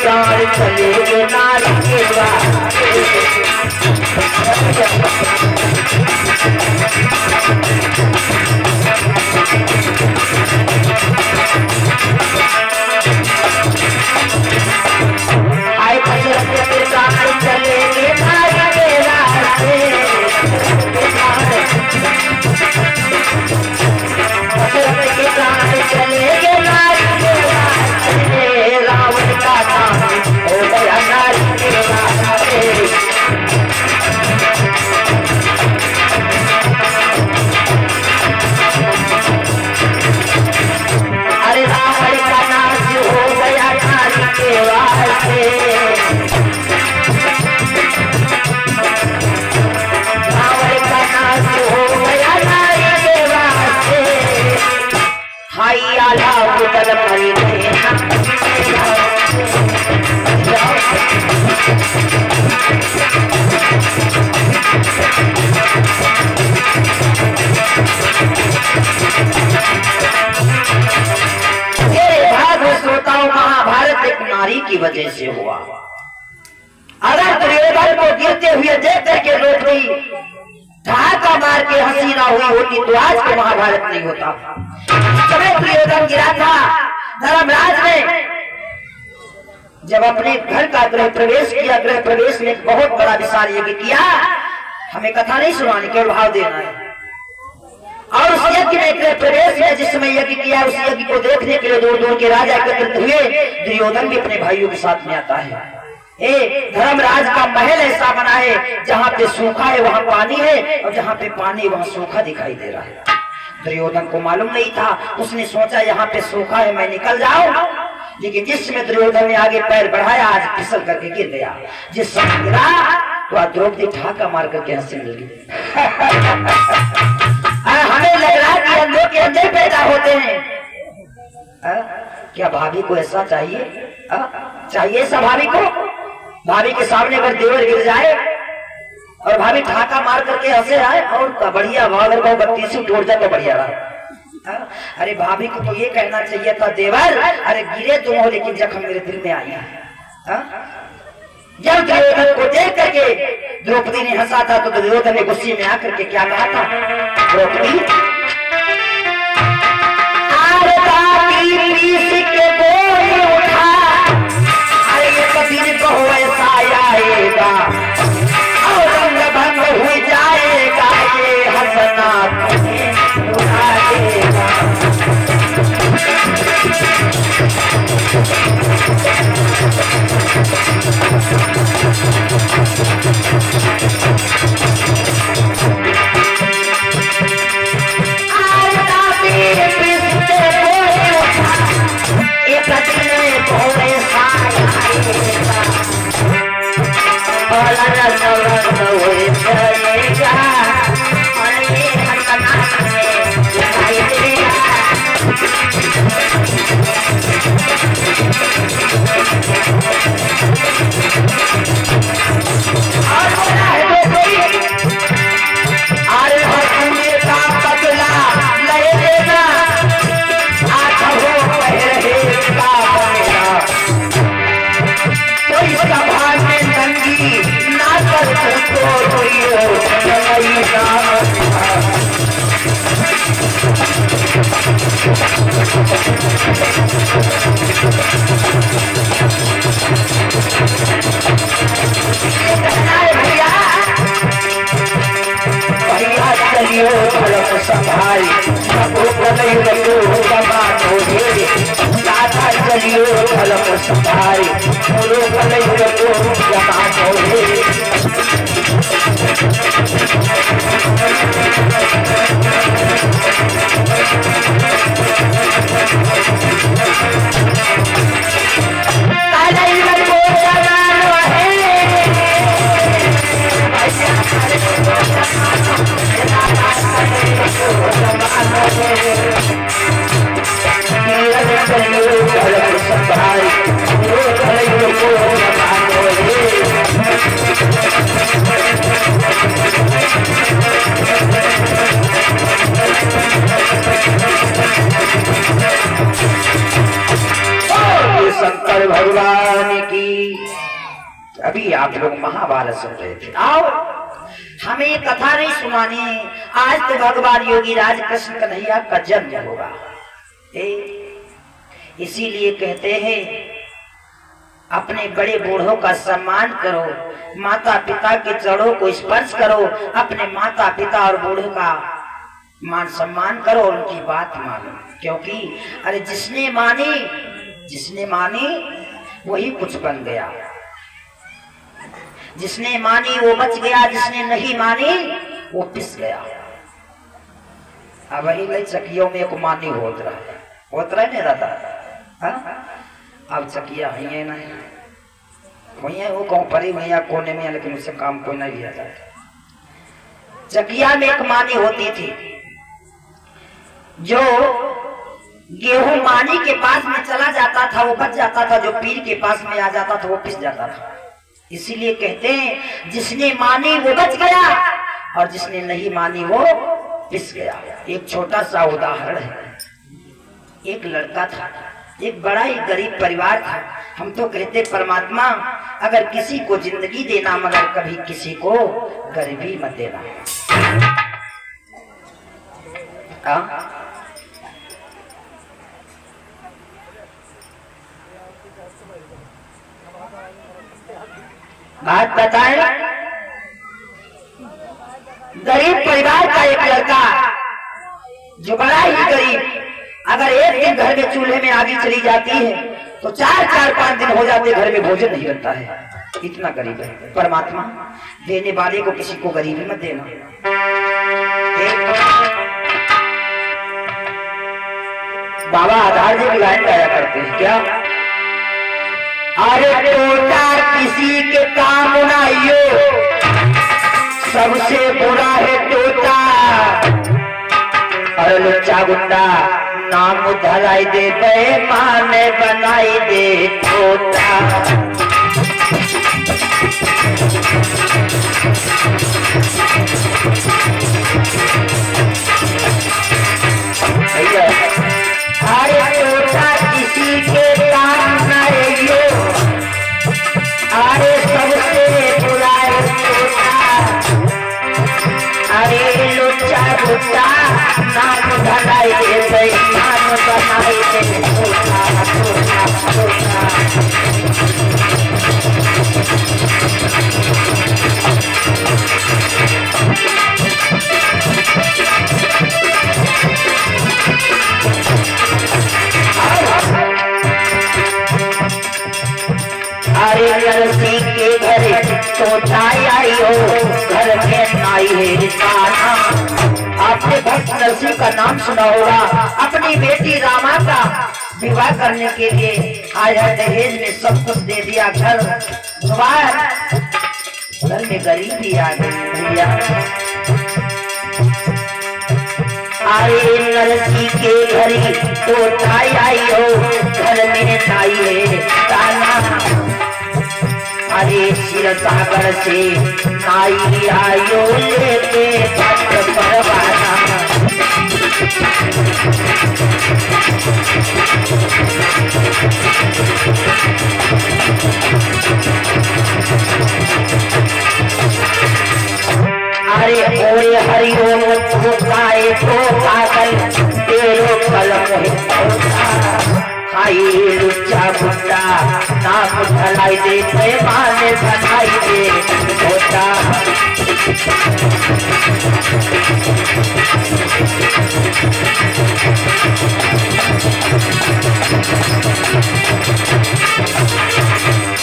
प्राण चले गे नारी के आए दशरथ के प्राण चले गे नारी के रास्ते दशरथ के प्राण चले गे नारी के रास्ते रावण का नाम हो गया नारी के रास्ते अरे रावण का नाश हो गया नारी के वास्ते रावण का नाश हो गया नारी के वास्ते हाई आला मुगल मरी महाभारत एक नारी की वजह से हुआ। अगर दुर्योधन को गिरते हुए देख करके द्रौपदी धक्का मार के हंसी ना हुई होती तो आज को महाभारत नहीं होता। जब दुर्योधन गिरा था धर्मराज ने जब अपने घर का गृह प्रवेश किया, गृह प्रवेश में बहुत बड़ा विशाल यज्ञ किया। हमें कथा नहीं सुनानी, केवल भाव देना है। और उस यज्ञ में गृह प्रवेश में जिस समय यज्ञ किया, उस यज्ञ को देखने के लिए दूर दूर के राजा एकत्रित हुए। दुर्योधन भी अपने भाइयों के साथ में आता है। धर्मराज का महल ऐसा बना है जहाँ पे सूखा है वहाँ पानी है, और जहाँ पे पानी वहाँ सूखा दिखाई दे रहा है। दुर्योधन को मालूम नहीं था, उसने सोचा यहाँ पे सूखा है मैं निकल जाऊं, लेकिन जिस समय दुर्योधन ने आगे पैर बढ़ाया आज फिसल करके गिर गया। जिस समय गिरा तो आज द्रौपदी ठाका मार करके हंसने लगी। हमें लग रहा है कि अंधों के अंधे पैदा होते हैं। क्या भाभी को ऐसा चाहिए? चाहिए ऐसा भाभी को? भाभी के सामने अगर देवर गिर जाए और भाभी ठाका मार करके हंसे आए और बढ़िया, अगर वो 32 टूट जाए तो बढ़िया रहा। अरे भाभी को तो ये कहना चाहिए था, देवर अरे गिरे तुम हो लेकिन जख्म मेरे दिल में आई है। जब दुर्योधन को देख करके द्रौपदी ने हंसा था तो दुर्योधन ने गुस्से में आकर के क्या कहा था? द्रौपदी के बोल उठा, अरे ये कभी कहो ऐसा आएगा और रंग भंग हो जाएगा, ये हंसना तुम्हें उठा देगा। संभाल तभी आप लोग महाभारत सुन रहे थे। आओ, हमें ये कथा नहीं सुनानी है। आज तो भगवान योगी राज कृष्ण कन्हैया का जन्म होगा। इसीलिए कहते हैं अपने बड़े बूढ़ों का सम्मान करो, माता पिता के चरणों को स्पर्श करो, अपने माता पिता और बूढ़ों का मान सम्मान करो और उनकी बात मानो। क्योंकि अरे जिसने मानी वही कुछ बन गया, जिसने मानी वो बच गया, जिसने नहीं मानी वो पिस गया। अब वही चकियों में एक मानी होत रहा नहीं रहता। अब चकिया है नहीं वही वो कहूँ परी भैया कोने में, लेकिन उससे काम कोई नहीं लिया जाता। चकिया में एक मानी होती थी जो गेहूं मानी के पास में चला जाता था वो बच जाता था, जो पीर के पास में आ जाता था वो पिस जाता था। इसीलिए कहते हैं जिसने मानी वो बच गया और जिसने नहीं मानी वो पिस गया। एक छोटा सा उदाहरण है। एक लड़का था, एक बड़ा ही गरीब परिवार था। हम तो कहते परमात्मा अगर किसी को जिंदगी देना मगर कभी किसी को गरीबी मत देना। बात बताए, गरीब परिवार का एक लड़का जो बड़ा ही गरीब, अगर एक दिन घर में चूल्हे में आग चली जाती है तो 4-5 दिन हो जाते घर में भोजन नहीं बनता है। इतना गरीब है। परमात्मा देने वाले को किसी को गरीबी मत देना। बाबा आधार जी की लाइन गाया करते हैं क्या? अरे टोटा किसी के काम ना आइयो, सबसे बुरा है टोटा। अरे लुच्चा गुंडा नाम धराई दे, बेईमान बनाई दे टोटा। अरे टोटा किसी के काम न आइयो, अरे सबसे बुरा है टोटा। अरे लुच्चा गुंडा नाम धराई दे, बेईमान बनाई दे टोटा टोटा टोटा। अरे नरसिंह के घर तोता आई हो, घर में नाई है ताना। आपने भक्त नरसिंह का नाम सुना होगा। अपनी बेटी रामा का विवाह करने के लिए आया, दहेज में सब कुछ दे दिया। घर में गरीबी आ गई भैया। अरे नरसिंह के घर तोता आई हो, घर में नाई है ताना। अरे सिर सागर से नाई आयो लेके पट परवाना। अरे ओरे हरिओम ठोकाए तो पागल तेरो कलम है। हाई लुच्चा गुंडा नाम धराई दे, बेईमान बनाई दे टोटा।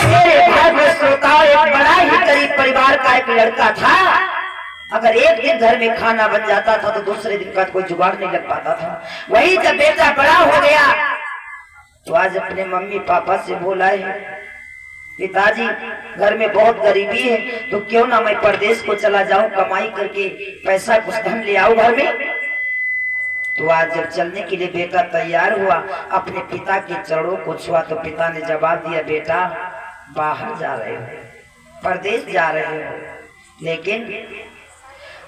मेरे भाई श्रोताओं, एक बड़ा ही गरीब परिवार का एक लड़का था। अगर एक दिन घर में खाना बन जाता था तो दूसरे दिन का कोई जुगाड़ नहीं लग पाता था। वही जब बेटा बड़ा हो गया तो आज अपने मम्मी पापा से बोला है, पिताजी घर में बहुत गरीबी है तो क्यों ना मैं परदेश को चला जाऊं, कमाई करके पैसा कुछ धन ले आऊं घर में। तो आज जब चलने के लिए बेटा तैयार हुआ, अपने पिता के चरणों को छुआ तो पिता ने जवाब दिया, बेटा बाहर जा रहे हो, परदेश जा रहे हो, लेकिन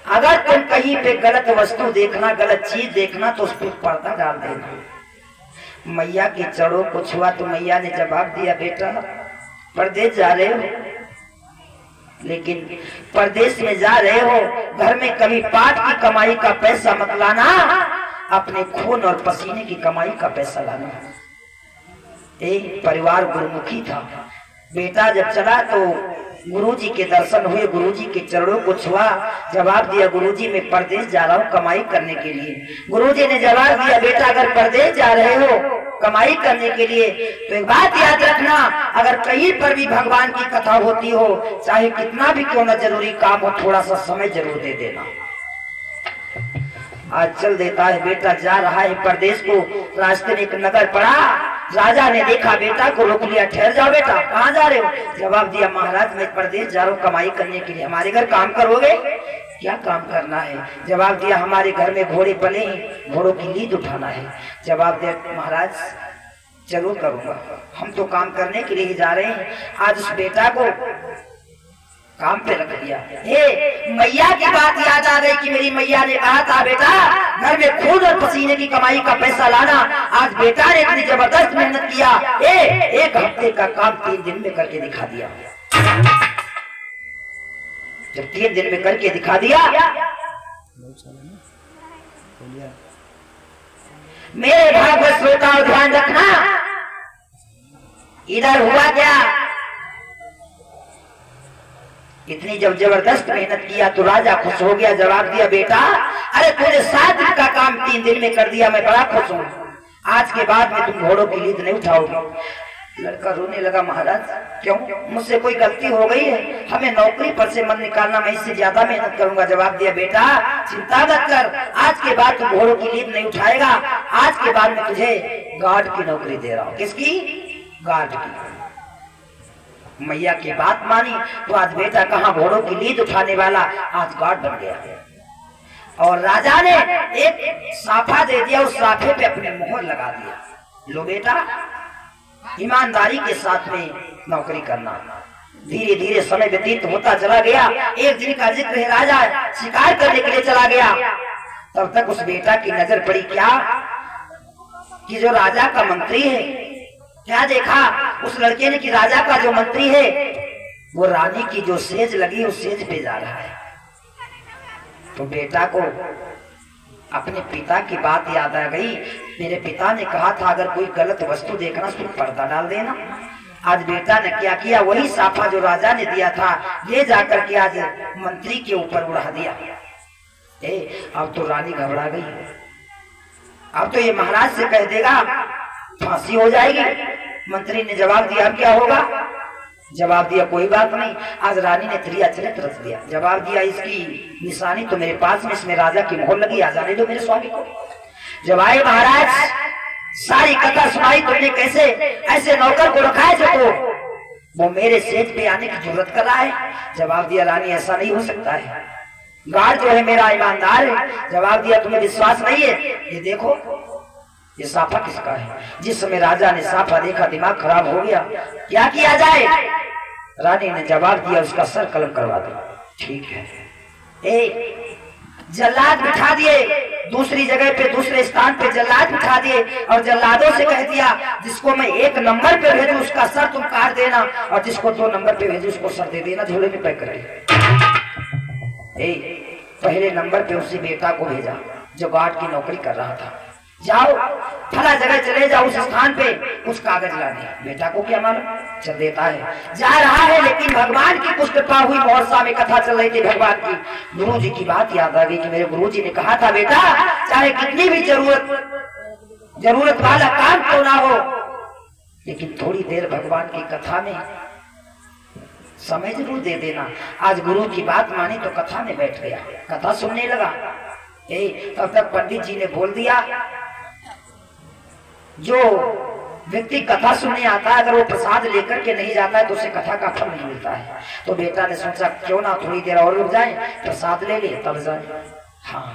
अगर तुम कहीं पे गलत वस्तु देखना, गलत चीज देखना तो उस पर पर्दा डाल देना। मैया के चरणों को छुआ तो मैया ने जवाब दिया, बेटा परदेश जा रहे हो लेकिन परदेश में जा रहे हो, घर में कभी पाट की कमाई का पैसा मत लाना, अपने खून और पसीने की कमाई का पैसा लाना। एक परिवार गुरुमुखी था। बेटा जब चला तो गुरुजी के दर्शन हुए, गुरुजी के चरणों को छुआ, जवाब दिया गुरुजी मैं परदेश जा रहा हूँ कमाई करने के लिए। गुरुजी ने जवाब दिया बेटा अगर परदेश जा रहे हो कमाई करने के लिए तो एक बात याद रखना, अगर कहीं पर भी भगवान की कथा होती हो, चाहे कितना भी क्यों ना जरूरी काम हो, थोड़ा सा समय जरूर दे देना। आज चल देता है, बेटा जा रहा है परदेश को। रास्ते में एक नगर पड़ा, राजा ने देखा, बेटा को रोक लिया, ठहर जाओ बेटा, कहाँ जा रहे हो? जवाब दिया महाराज मैं परदेश जा रहा हूँ कमाई करने के लिए। हमारे घर काम करोगे? क्या काम करना है? जवाब दिया हमारे घर में घोड़े पले हैं, घोड़ों की लीद उठाना है। जवाब दिया महाराज जरूर करूंगा, हम तो काम करने के लिए ही जा रहे हैं। आज उस बेटा को काम पे रख दिया। हे मैया की बात याद आ गई कि मेरी मैया ने कहा था बेटा घर में खून और पसीने की कमाई का पैसा लाना। आज बेटा ने इतनी जबरदस्त मेहनत किया, एक हफ्ते का काम 3 दिन में करके दिखा दिया। जब 3 दिन में करके दिखा दिया, मेरे भागवत श्रोताओं ध्यान रखना, इधर हुआ क्या, इतनी जब जबरदस्त मेहनत किया तो राजा खुश हो गया। जवाब दिया बेटा अरे तूने 7 दिन का काम 3 दिन में कर दिया, मैं बड़ा खुश हूँ। आज के बाद में तुम घोड़ों की लीद नहीं उठाओगे। लड़का रोने लगा महाराज क्यों, मुझसे कोई गलती हो गई है? हमें नौकरी पर से मन निकालना, मैं इससे ज्यादा मेहनत करूंगा। जवाब दिया बेटा चिंता मत कर, आज के बाद तू घोड़ों की लीद नहीं उठाएगा। आज के बाद मैं तुझे गार्ड की नौकरी दे रहा हूँ। किसकी? गार्ड की। मैया की बात मानी तो आज बेटा कहाँ घोड़ों की लीद उठाने वाला, आज गार्ड बन गया। और राजा ने एक साफा दे दिया, उस साफे पे अपने मोहर लगा दिया, लो बेटा ईमानदारी के साथ में नौकरी करना। धीरे धीरे समय व्यतीत होता चला गया। एक दिन का जिक्र है, राजा शिकार करने के लिए चला गया। तब तक उस बेटा की नजर पड़ी क्या कि जो राजा का मंत्री है, क्या देखा उस लड़के ने कि राजा का जो मंत्री है वो रानी की जो सेज लगी उस सेज पे जा रहा है। तो बेटा को अपने पिता की बात याद आ गई। मेरे पिता ने कहा था अगर कोई गलत वस्तु देखना तो पर्दा डाल देना। आज बेटा ने क्या किया, वही साफा जो राजा ने दिया था ले जाकर के आज मंत्री के ऊपर उड़ा दिया। अब तो रानी घबरा गई, अब तो ये महाराज से कह देगा फांसी हो जाएगी। मंत्री ने जवाब दिया अब क्या होगा? जवाब दिया कोई बात नहीं। आज रानी ने त्रियाचरित रच दिया। जवाब दिया इसकी निशानी तो मेरे पास में, इसमें राजा की मोहर लगी, आ जाने दो मेरे स्वामी को। जब आए महाराज सारी कथा सुनाई, तुमने कैसे ऐसे नौकर को रखा है जो वो मेरे सेज पे आने की जरूरत कर रहा है। जवाब दिया रानी ऐसा नहीं हो सकता है, गार्ड जो है मेरा ईमानदार है। जवाब दिया तुम्हें विश्वास नहीं है? ये देखो ये साफा किसका है? जिस समय राजा ने साफा देखा दिमाग खराब हो गया, क्या किया जाए? रानी ने जवाब दिया उसका सर कलम करवा दो। ठीक है। जल्लाद बिठा दिए दूसरी जगह पे, दूसरे स्थान पे जल्लाद बिठा दिए और जल्लादों से कह दिया जिसको मैं 1 नंबर पे भेजू उसका सर तुम काट देना और जिसको 2 नंबर पे भेजू उसको सर दे देना, झोले में पैक करके। पहले नंबर पे उसी बेटा को भेजा जो गार्ड की नौकरी कर रहा था। जाओ फला जगह चले जाओ, उस स्थान पे कुछ कागज लाने। बेटा को क्या मालूम, चल देता है, जा रहा है। लेकिन भगवान की कुछ कृपा हुई, मोहरसा में कथा चल रही थी भगवान की। गुरु जी की बात याद आ गई कि मेरे गुरु जी ने कहा था बेटा चाहे कितनी भी जरूरत वाला काम क्यों ना हो, लेकिन थोड़ी देर भगवान की कथा में समय जरूर दे देना। आज गुरु की बात मानी तो कथा में बैठ गया, कथा सुनने लगा। तब तक पंडित जी ने बोल दिया जो व्यक्ति कथा सुनने आता है अगर वो प्रसाद लेकर के नहीं जाता है तो उसे कथा का फल नहीं मिलता है। तो बेटा ने सोचा क्यों ना थोड़ी देर और रुक जाए, प्रसाद ले ले तब जाए। हाँ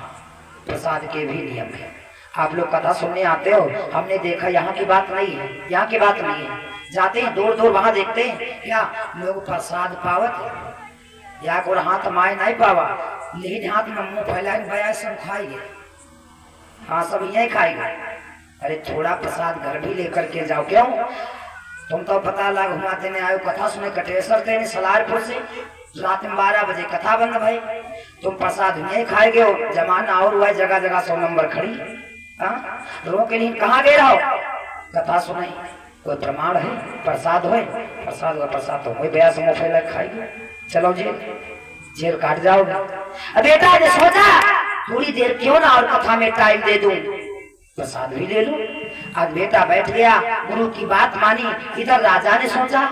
प्रसाद के भी नियम है। आप लोग कथा सुनने आते हो, हमने देखा यहाँ की बात नहीं है, यहाँ की बात नहीं है। जाते हैं दूर दूर वहां देखते हैं क्या लोग प्रसाद पावत या को हाथ माए नहीं पावा, लेकिन हाथ में मुंह फैला बया सब खाएंगे। हाँ सब यही खाएंगे। अरे थोड़ा प्रसाद घर भी लेकर के जाओ। क्यों? तुम तो पता लग घुमाते ने आयो कथा सुने कटेश्वर थे सलारपुर से, रात में 12 बजे कथा बंद भाई, तुम प्रसाद नहीं खाएगे हो, जमाना और हुआ है, जगह जगह 100 नंबर खड़ी। लोगों के लिए कहाँ गए रहो, कथा सुनाई, कोई प्रमाण है, प्रसाद हो, प्रसाद तो कोई बया समूह फैला खाएगी, चलो जेल काट जाओगे। अब बेटा ने सोचा थोड़ी देर क्यों ना और कथा में टाइम दे दूं, प्रसाद भी ले लूं। आज बेटा बैठ गया, गुरु की बात मानी। इधर राजा ने सोचा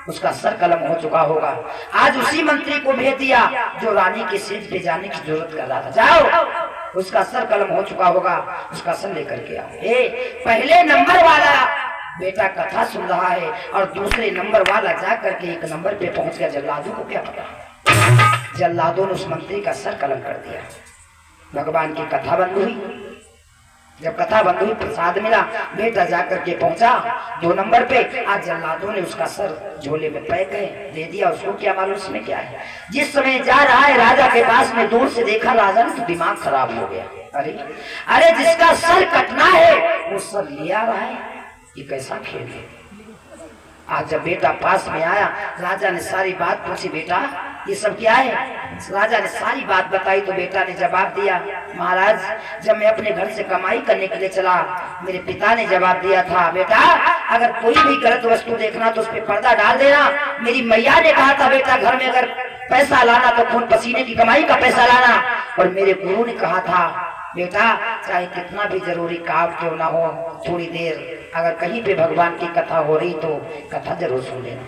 उसका सर कलम हो चुका होगा, आज उसी मंत्री को भेज दिया जो रानी के सेज पे जाने की जरूरत कर रहा था, जाओ उसका सर कलम हो चुका होगा, उसका सर लेकर के आओ। पहले नंबर वाला बेटा कथा सुन रहा है और दूसरे नंबर वाला जा करके 1 नंबर पे पहुंच गया। जल्लादों को क्या पता, जल्लादों ने उस मंत्री का सर कलम कर दिया। भगवान की कथा बंद हुई, जब कथा बंद हुई प्रसाद मिला, बेटा जाकर के पहुंचा 2 नंबर पे। आज जल्लादों ने उसका सर झोले में पैक है दे दिया, उसको क्या मालूम उसमें क्या है। जिस समय जा रहा है राजा के पास में, दूर से देखा राजा ने तो दिमाग खराब हो गया। अरे जिसका सर कटना है वो सर ले आ रहा है, ये कैसा खेल है। आज जब बेटा पास में आया, राजा ने सारी बात पूछी, बेटा ये सब क्या है। राजा ने सारी बात बताई तो बेटा ने जवाब दिया, महाराज जब मैं अपने घर से कमाई करने के लिए चला, मेरे पिता ने जवाब दिया था, बेटा अगर कोई भी गलत वस्तु देखना तो उस पर पर्दा डाल देना। मेरी मैया ने कहा था बेटा घर में अगर पैसा लाना तो खून पसीने की कमाई का पैसा लाना। और मेरे गुरु ने कहा था बेटा चाहे कितना भी जरूरी काम क्यों ना हो, थोड़ी देर अगर कहीं पे भगवान की कथा हो रही तो कथा जरूर सुन लेना।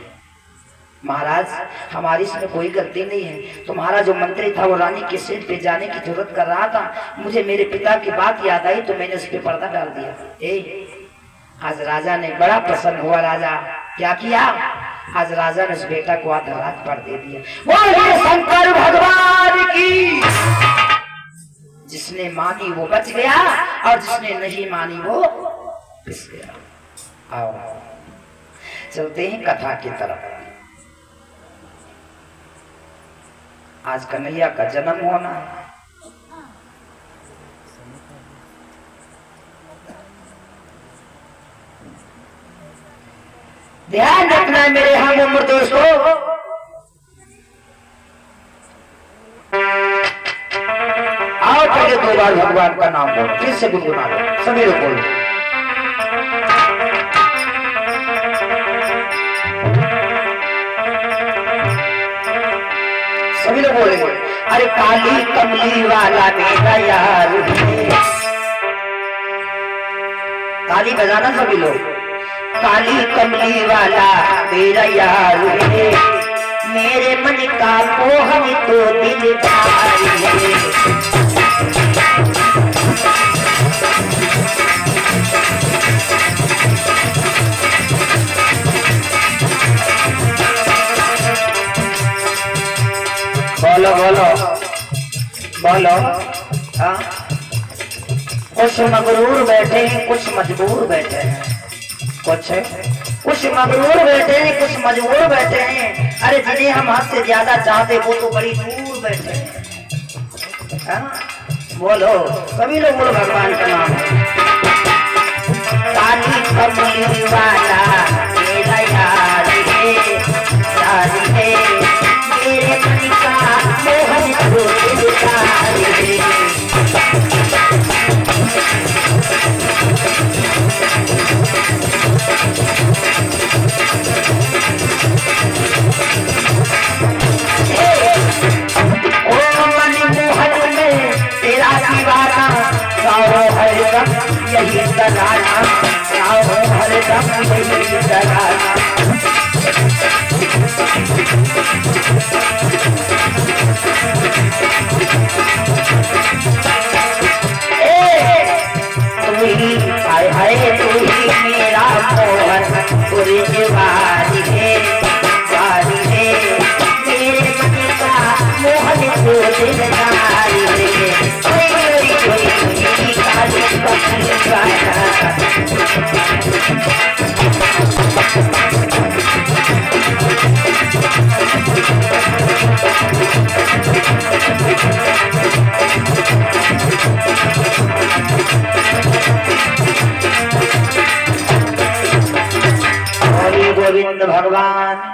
महाराज हमारी इसमें कोई गलती नहीं है, तुम्हारा जो मंत्री था वो रानी के सेज पे जाने की जरूरत कर रहा था, मुझे मेरे पिता की बात याद आई तो मैंने उस पर पर्दा डाल दिया। आज राजा ने बड़ा प्रसन्न हुआ। राजा क्या किया, आज राजा ने उस बेटा को आधा रात पर दे दिया। बोलिए शंकर भगवान की। जिसने मानी वो बच गया और जिसने नहीं मानी वो पिस गया। आओ चलते हैं कथा की तरफ। आज कन्हैया का जन्म होना है। ध्यान रखना है मेरे हम उम्र दोस्तों। आओ पहले 2 बार भगवान का नाम बोलो, फिर से गुनगुना लो, सभी लोग बोलो। सभी लोग बोलेंगे, अरे काली कमली वाला मेरा यार है। ताली बजाना सभी लोग। काली कमली वाला मेरा यार है, मेरे मन का मोहन तो दिलदार है। बोलो बोलो बोलो। हाँ कुछ मगरूर बैठे हैं, कुछ मजबूर बैठे हैं, कुछ मगरूर बैठे हैं, कुछ मजबूर बैठे हैं। अरे जिन्हें हम हद से ज्यादा चाहते वो तो बड़ी दूर बैठे हैं। बोलो सभी लोग बोलो भगवान का नाम। काली कमली वाला मेरा यार है, यार है, मेरे मन का मोहन तो दिलदार है। यही सगाना हर दम यही सगाना। तू ही हाय हाय तू ही मेरा मोहन पूरे वारी है, वारी है, मेरे मन का मोहन को दिलदार है। हरि गोविंद भगवान